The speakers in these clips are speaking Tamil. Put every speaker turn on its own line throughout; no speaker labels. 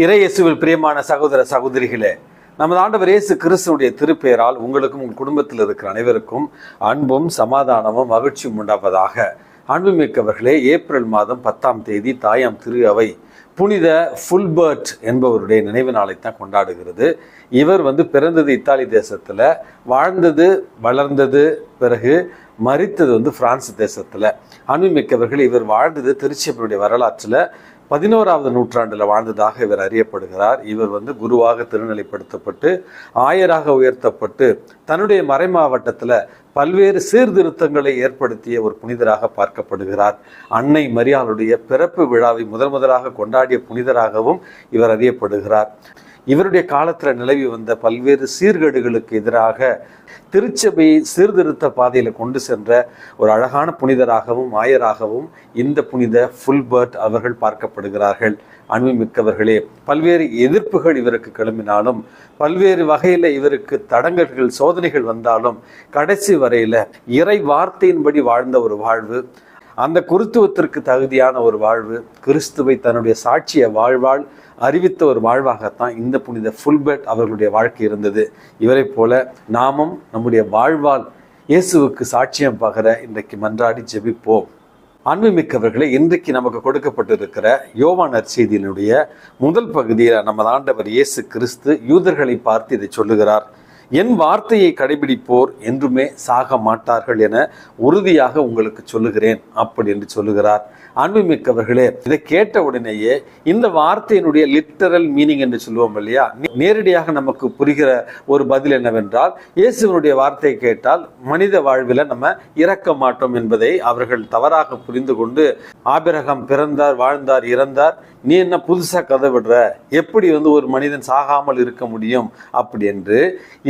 இறை இயேசுவில் பிரியமான சகோதர சகோதரிகளே, நமது ஆண்டவர் இயேசு கிறிஸ்துவுடைய திருப்பெயரால் உங்களுக்கும் உங்கள் குடும்பத்தில் இருக்கிற அனைவருக்கும் அன்பும் சமாதானமும் மகிழ்ச்சியும் உண்டாவதாக. அன்புமிக்கவர்களே, ஏப்ரல் மாதம் 10ஆம் தேதி தாயாம் திரு அவை புனித ஃபுல்பர்ட் என்பவருடைய நினைவு நாளைத்தான் கொண்டாடுகிறது. இவர் பிறந்தது இத்தாலி தேசத்தில், வாழ்ந்தது வளர்ந்தது, பிறகு மரித்தது பிரான்ஸ் தேசத்தில். அன்புமிக்கவர்கள், இவர் வாழ்ந்தது திருச்சபையுடைய வரலாற்றில் 11ஆவது நூற்றாண்டில் வாழ்ந்ததாக இவர் அறியப்படுகிறார். இவர் குருவாக திருநிலைப்படுத்தப்பட்டு ஆயராக உயர்த்தப்பட்டு தன்னுடைய மறை மாவட்டத்தில் பல்வேறு சீர்திருத்தங்களை ஏற்படுத்திய ஒரு புனிதராக பார்க்கப்படுகிறார். அன்னை மரியாளுடைய பிறப்பு விழாவை முதலாக கொண்டாடிய புனிதராகவும் இவர் அறியப்படுகிறார். இவருடைய காலத்தில் நிலவி வந்த பல்வேறு சீர்கேடுகளுக்கு எதிராக திருச்சபையை சீர்திருத்த பாதையில் கொண்டு சென்ற ஒரு அழகான புனிதராகவும் ஆயராகவும் இந்த புனித ஃபுல்பர்ட் அவர்கள் பார்க்கப்படுகிறார்கள். அன்புமிக்கவர்களே, பல்வேறு எதிர்ப்புகள் இவருக்கு கிளம்பினாலும், பல்வேறு வகையில் இவருக்கு தடங்கல்கள் சோதனைகள் வந்தாலும், கடைசி வரையில் இறை வார்த்தையின்படி வாழ்ந்த ஒரு வாழ்வு, அந்த குருத்துவத்திற்கு தகுதியான ஒரு வாழ்வு, கிறிஸ்துவை தன்னுடைய சாட்சிய வாழ்வாள் அறிவித்த ஒரு வாழ்வாகத்தான் இந்த புனித ஃபுல்பர்ட் அவர்களுடைய வாழ்க்கை இருந்தது. இவரை போல நாமும் நம்முடைய வாழ்வால் இயேசுவுக்கு சாட்சியம் பகர இன்றைக்கு மன்றாடி ஜெபிப்போம். அன்புமிக்கவர்களே, இன்றைக்கு நமக்கு கொடுக்கப்பட்டிருக்கிற யோவான் நற்செய்தியினுடைய முதல் பகுதியில் நமது ஆண்டவர் இயேசு கிறிஸ்து யூதர்களை பார்த்து இதை சொல்லுகிறார். என் வார்த்தையை கடைபிடிப்போர் என்றுமே சாக மாட்டார்கள் என உறுதியாக உங்களுக்கு சொல்லுகிறேன் அப்படி என்று சொல்லுகிறார். அன்புமிக்கவர்களே, இதை கேட்ட உடனேயே இந்த வார்த்தையினுடைய லிட்டரல் மீனிங் என்று சொல்லுவோம் இல்லையா, நேரடியாக நமக்கு புரிகிற ஒரு பதில் என்னவென்றால், இயேசுவனுடைய வார்த்தையை கேட்டால் மனித வாழ்வில் நம்ம இறக்க மாட்டோம் என்பதை அவர்கள் தவறாக புரிந்து கொண்டு, ஆபிரகாம் பிறந்தார், வாழ்ந்தார், இறந்தார், நீ என்ன புதுசா கதை விடுற, எப்படி ஒரு மனிதன் சாகாமல் இருக்க முடியும் அப்படி என்று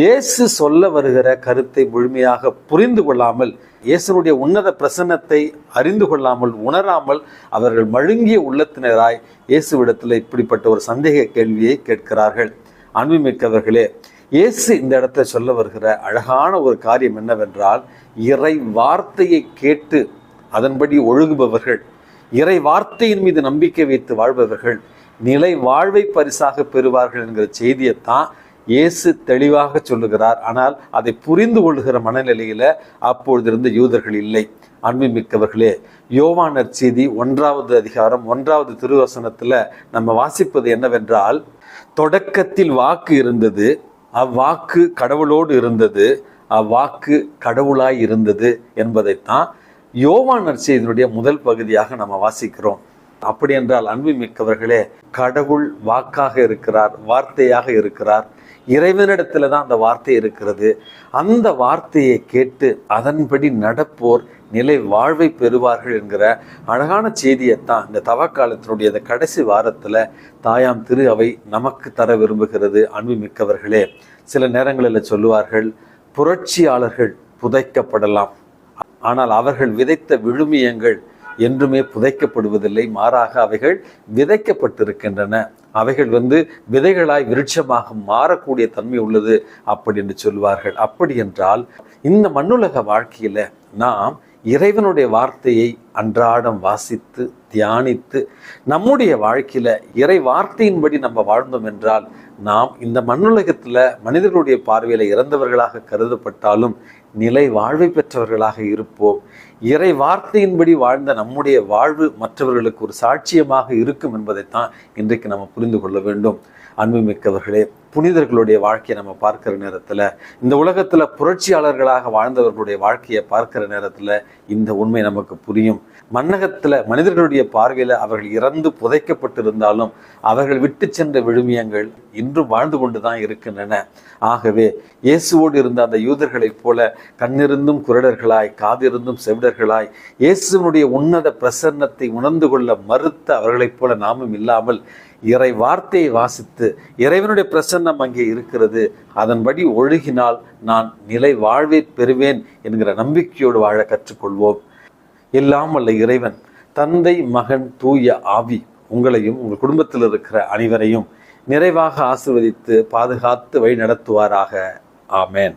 இயேசு சொல்ல வருகிற கருத்தை முழுமையாக புரிந்து கொள்ளாமல், இயேசுனுடைய உன்னத பிரசன்னத்தை அறிந்து கொள்ளாமல், உணராமல் அவர்கள் மழுங்கிய உள்ளத்தினராய் இயேசுவிடத்தில் இப்படிப்பட்ட ஒரு சந்தேக கேள்வியை கேட்கிறார்கள். அன்புமிக்கவர்களே, இயேசு இந்த இடத்துல சொல்ல வருகிற அழகான ஒரு காரியம் என்னவென்றால், இறை வார்த்தையை கேட்டு அதன்படி ஒழுகுபவர்கள், இறை வார்த்தையின் மீது நம்பிக்கை வைத்து வாழ்பவர்கள் நிலை வாழ்வை பரிசாக பெறுவார்கள் என்கிற செய்தியைத்தான் இயேசு தெளிவாக சொல்லுகிறார். ஆனால் அதை புரிந்து கொள்ளுகிற மனநிலையில அப்பொழுதிருந்து யூதர்கள் இல்லை. அன்புமிக்கவர்களே, யோவான் நற்செய்தி 1ஆவது அதிகாரம் 1ஆவது திருவசனத்துல நம்ம வாசிப்பது என்னவென்றால், தொடக்கத்தில் வாக்கு இருந்தது, அவ்வாக்கு கடவுளோடு இருந்தது, அவ்வாக்கு கடவுளாய் இருந்தது என்பதைத்தான் யோவான் நற்செய்தியினுடைய முதல் பகுதியாக நம்ம வாசிக்கிறோம். அப்படி என்றால் அன்புமிக்கவர்களே, கடவுள் வாக்காக இருக்கிறார், வார்த்தையாக இருக்கிறார். இறைவனிடத்துல தான் அந்த வார்த்தை இருக்கிறது. அந்த வார்த்தையை கேட்டு அதன்படி நடப்போர் நிலை வாழ்வை பெறுவார்கள் என்கிற அழகான செய்தியைத்தான் இந்த தவக்காலத்தினுடைய இந்த கடைசி வாரத்தில் தாயாம் திரு அவை நமக்கு தர விரும்புகிறது. அன்புமிக்கவர்களே, சில நேரங்களில் சொல்லுவார்கள், புரட்சியாளர்கள் புதைக்கப்படலாம், ஆனால் அவர்கள் விதைத்த விழுமியங்கள் என்றுமே புதைக்கப்படுவதில்லை, மாறாக அவைகள் விதைக்கப்பட்டிருக்கின்றன. அவைகள் விதைகளாய் விருட்சமாக மாறக்கூடிய தன்மை உள்ளது அப்படி என்று சொல்வார்கள். அப்படி என்றால் இந்த மண்ணுலக வாழ்க்கையில நாம் இறைவனுடைய வார்த்தையை அன்றாடம் வாசித்து தியானித்து நம்முடைய வாழ்க்கையில இறை வார்த்தையின்படி நம்ம வாழ்ந்தோம் என்றால், நாம் இந்த மண்ணுலகத்துல மனிதர்களுடைய பார்வையில இறந்தவர்களாக கருதப்பட்டாலும் நிலை வாழ்வை பெற்றவர்களாக இருப்போம். இறை வார்த்தையின்படி வாழ்ந்த நம்முடைய வாழ்வு மற்றவர்களுக்கு ஒரு சாட்சியமாக இருக்கும் என்பதைத்தான் இன்றைக்கு நம்ம புரிந்து கொள்ள வேண்டும். அன்புமிக்கவர்களே, புனிதர்களுடைய வாழ்க்கையை நம்ம பார்க்கிற நேரத்தில், இந்த உலகத்தில் புரட்சியாளர்களாக வாழ்ந்தவர்களுடைய வாழ்க்கையை பார்க்கிற நேரத்தில் இந்த உண்மை நமக்கு புரியும். மன்னகத்தில் மனிதர்களுடைய பார்வையில் அவர்கள் இறந்து புதைக்கப்பட்டிருந்தாலும் அவர்கள் விட்டு சென்ற விழுமியங்கள் இன்றும் வாழ்ந்து கொண்டு தான் இருக்கின்றன. ஆகவே இயேசுவோடு இருந்த அந்த யூதர்களைப் போல கண்ணிருந்தும் குருடர்களாய், காதிருந்தும் செவிடர்களாய், இயேசுவனுடைய உன்னத பிரசன்னத்தை உணர்ந்து கொள்ள மறுத்த அவர்களைப் போல நாமும் இல்லாமல், இறை வார்த்தையை வாசித்து இறைவனுடைய பிரசன்னம் அங்கே இருக்கிறது, அதன்படி ஒழுகினால் நான் நிலை வாழ்வை பெறுவேன் என்கிற நம்பிக்கையோடு வாழ கற்றுக்கொள்வோம். எல்லாம் வல்ல இறைவன், தந்தை, மகன், தூய ஆவி உங்களையும் உங்கள் குடும்பத்தில் இருக்கிற அனைவரையும் நிறைவாக ஆசீர்வதித்து பாதுகாத்து வழி நடத்துவாராக. ஆமேன்.